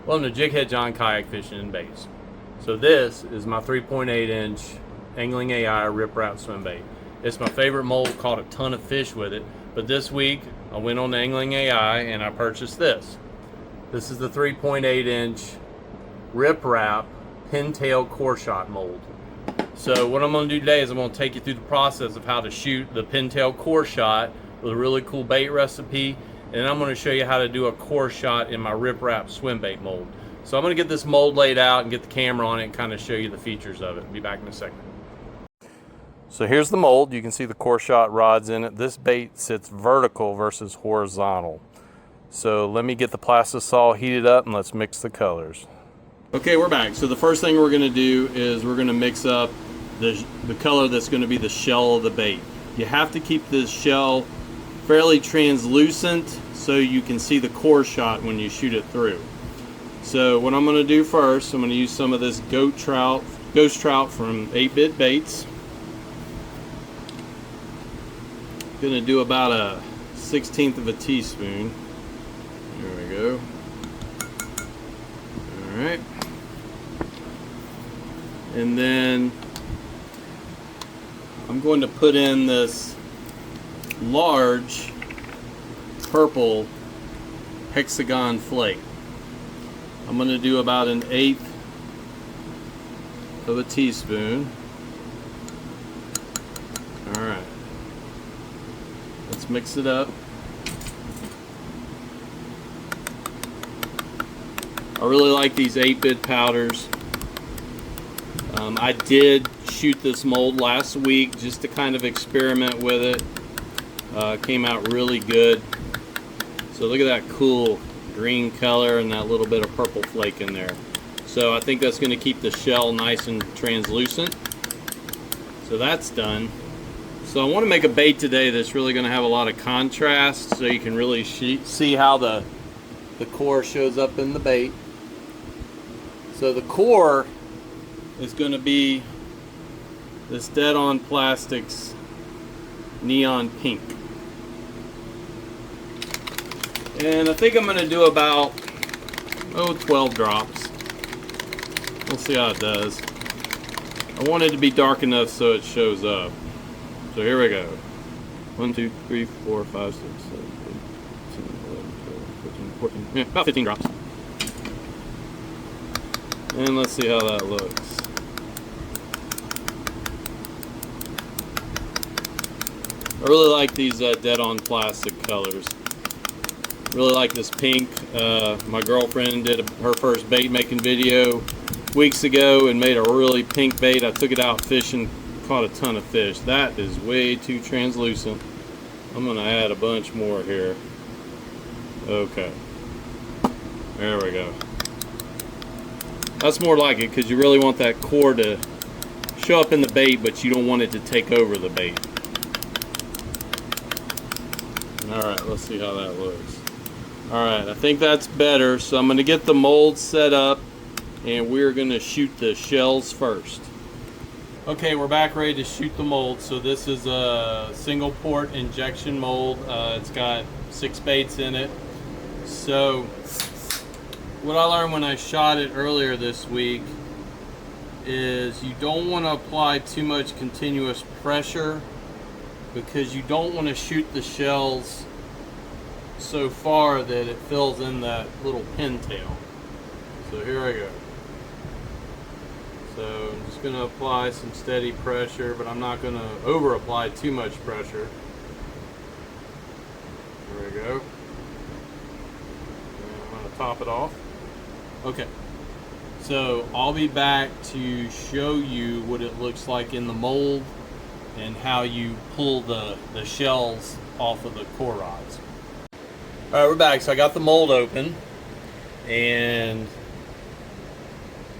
Welcome to Jig Head John Kayak Fishing and Baits. So this is my 3.8 inch Angling AI RipRap swim bait. It's my favorite mold, caught a ton of fish with it, but this week I went on Angling AI and I purchased this. This is the 3.8 inch RipRap Pintail Core Shot mold. So what I'm going to do today is I'm going to take you through the process of how to shoot the Pintail Core Shot with a really cool bait recipe, and I'm going to show you how to do a core shot in my RipRap swim bait mold. So I'm going to get this mold laid out and get the camera on it and kind of show you the features of it. Be back in a second. So here's the mold. You can see the core shot rods in it. This bait sits vertical versus horizontal. So let me get the plastisol heated up and let's mix the colors. Okay, we're back. So the first thing we're going to do is we're going to mix up the color that's going to be the shell of the bait. You have to keep this shell fairly translucent so you can see the core shot when you shoot it through. So what I'm going to do first, I'm going to use some of this Ghost Trout from 8-Bit Baits. Going to do about a 1/16 of a teaspoon. There we go. All right. And then I'm going to put in this large purple hexagon flake. I'm going to do about 1/8 of a teaspoon. Alright, let's mix it up. I really like these 8-bit powders. I did shoot this mold last week just to kind of experiment with it. Came out really good. So look at that cool green color and that little bit of purple flake in there. So I think that's going to keep the shell nice and translucent. So that's done. So I want to make a bait today that's really going to have a lot of contrast so you can really see how the core shows up in the bait. So the core is going to be this dead-on Plastix neon pink. And I think I'm going to do about 12 drops. We'll see how it does. I want it to be dark enough so it shows up. So here we go. 1, 2, 3, 4, 5, 6, 7, 8, 10, 11, 12, 13, 14, yeah, about 15 drops. And let's see how that looks. I really like these dead-on plastic colors. Really like this pink. My girlfriend did her first bait making video weeks ago and made a really pink bait. I took it out fishing, caught a ton of fish. That is way too translucent. I'm gonna add a bunch more here. Okay, there we go. That's more like it because you really want that core to show up in the bait, but you don't want it to take over the bait. Alright, let's see how that looks. Alright, I think that's better, so I'm going to get the mold set up and we're going to shoot the shells first. Okay, we're back ready to shoot the mold. So this is a single port injection mold. It's got 6 baits in it. So what I learned when I shot it earlier this week is you don't want to apply too much continuous pressure because you don't want to shoot the shells so far that it fills in that little pintail. So here I go. So I'm just going to apply some steady pressure, but I'm not going to over apply too much pressure. There we go. And I'm going to top it off. Okay. So I'll be back to show you what it looks like in the mold and how you pull the shells off of the core rods. Alright, we're back. So I got the mold open and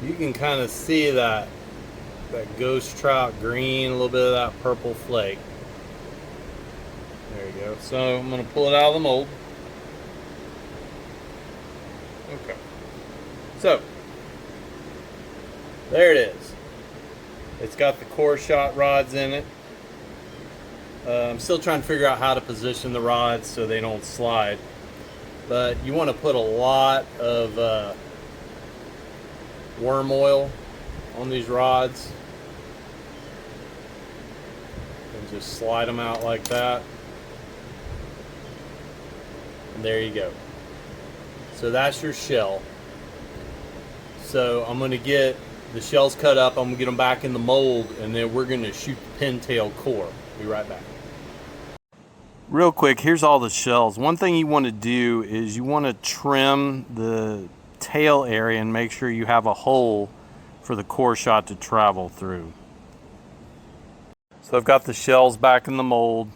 you can kind of see that Ghost Trout green, a little bit of that purple flake. There you go. So I'm going to pull it out of the mold. Okay. So there it is. It's got the core shot rods in it. I'm still trying to figure out how to position the rods so they don't slide. But you want to put a lot of worm oil on these rods and just slide them out like that. And there you go. So that's your shell. So I'm going to get the shells cut up, I'm going to get them back in the mold, and then we're going to shoot the pintail core. Be right back. Real quick, here's all the shells. One thing you want to do is you want to trim the tail area and make sure you have a hole for the core shot to travel through. So I've got the shells back in the mold.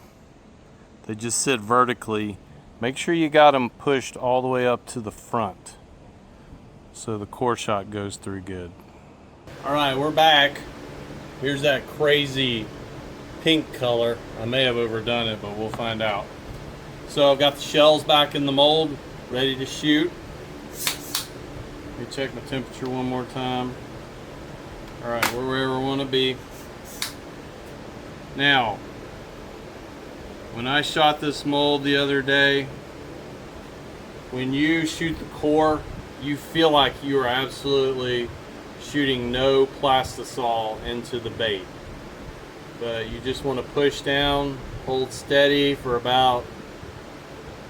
They just sit vertically. Make sure you got them pushed all the way up to the front so the core shot goes through good. All right, we're back. Here's that crazy pink color. I may have overdone it, but we'll find out. So I've got the shells back in the mold, ready to shoot. Let me check my temperature one more time. All right, we're where we want to be. Now, when I shot this mold the other day, when you shoot the core, you feel like you are absolutely shooting no plastisol into the bait. But you just want to push down, hold steady for about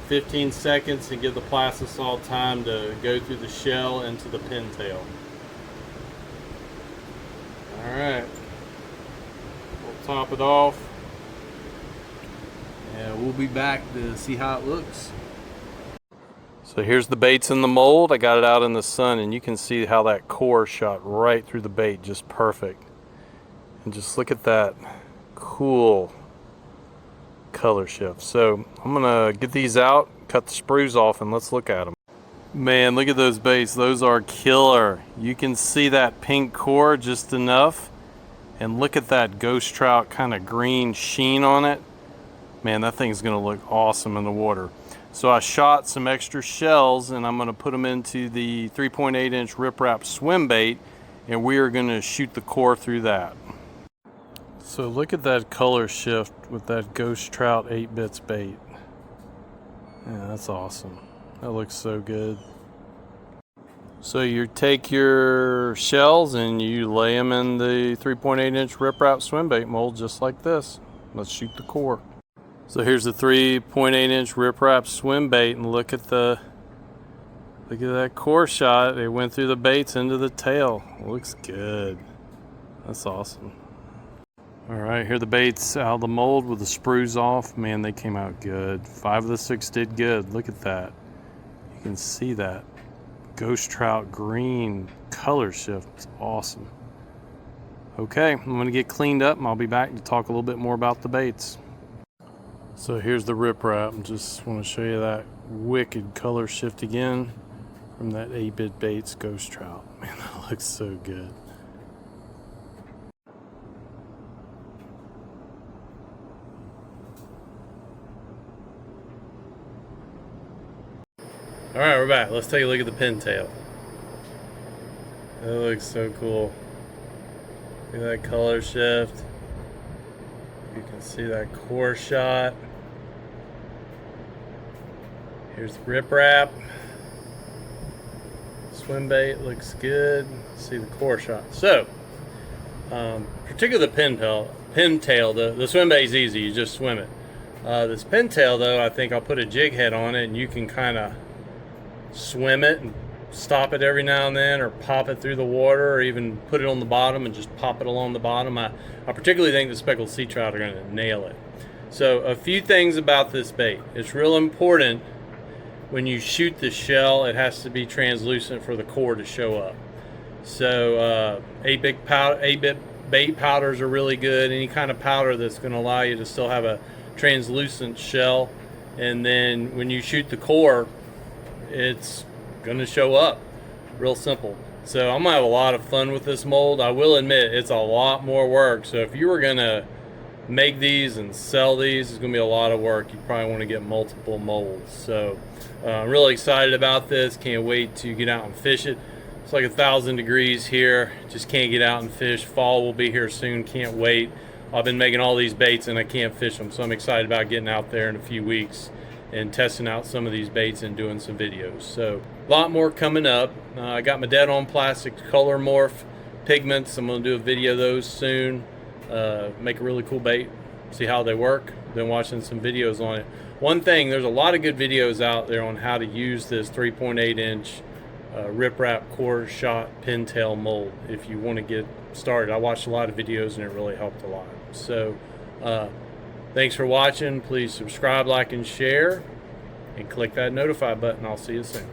15 seconds and give the plastisol time to go through the shell into the pintail. Alright, we'll top it off and we'll be back to see how it looks. So here's the baits in the mold. I got it out in the sun and you can see how that core shot right through the bait, just perfect. And just look at that cool color shift. So I'm gonna get these out, cut the sprues off, and let's look at them. Man, look at those baits. Those are killer. You can see that pink core just enough, and look at that ghost trout kind of green sheen on it. Man, that thing's gonna look awesome in the water. So I shot some extra shells and I'm gonna put them into the 3.8 inch RipRap swim bait, and we are gonna shoot the core through that. So look at that color shift with that Ghost Trout 8-bits bait. Yeah, that's awesome. That looks so good. So you take your shells and you lay them in the 3.8 inch RipRap swim bait mold just like this. Let's shoot the core. So here's the 3.8 inch RipRap swim bait, and look at that core shot. It went through the baits into the tail. Looks good. That's awesome. All right, here are the baits out of the mold with the sprues off. Man, they came out good. 5 of the 6 did good. Look at that. You can see that ghost trout green color shift. It's awesome. Okay, I'm gonna get cleaned up and I'll be back to talk a little bit more about the baits. So here's the RipRap. Just want to show you that wicked color shift again from that 8-bit baits ghost trout. Man, that looks so good. All right, we're back. Let's take a look at the pintail. That looks so cool. Look at that color shift. You can see that core shot. Here's the RipRap. Swim bait looks good. See the core shot. So, particularly the pintail, the swim bait's easy, you just swim it. This pintail though, I think I'll put a jig head on it and you can kind of swim it and stop it every now and then, or pop it through the water, or even put it on the bottom and just pop it along the bottom. I particularly think the speckled sea trout are going to nail it. So a few things about this bait. It's real important when you shoot the shell, it has to be translucent for the core to show up. So 8-bit bait powders are really good. Any kind of powder that's going to allow you to still have a translucent shell. And then when you shoot the core, it's going to show up. Real simple. So I'm going to have a lot of fun with this mold. I will admit it's a lot more work. So if you were going to make these and sell these, it's going to be a lot of work. You probably want to get multiple molds. So I'm really excited about this. Can't wait to get out and fish it. It's like 1,000 degrees here. Just can't get out and fish. Fall will be here soon. Can't wait. I've been making all these baits and I can't fish them. So I'm excited about getting out there in a few weeks and testing out some of these baits and doing some videos. So A lot more coming up. I got my dead on Plastix color morph pigments. I'm going to do a video of those soon. Make a really cool bait, see how they work. Been watching some videos on it. One thing, there's a lot of good videos out there on how to use this 3.8 inch RipRap Core Shot Pintail mold if you want to get started. I watched a lot of videos and it really helped a lot. So thanks for watching. Please subscribe, like, and share, and click that notify button. I'll see you soon.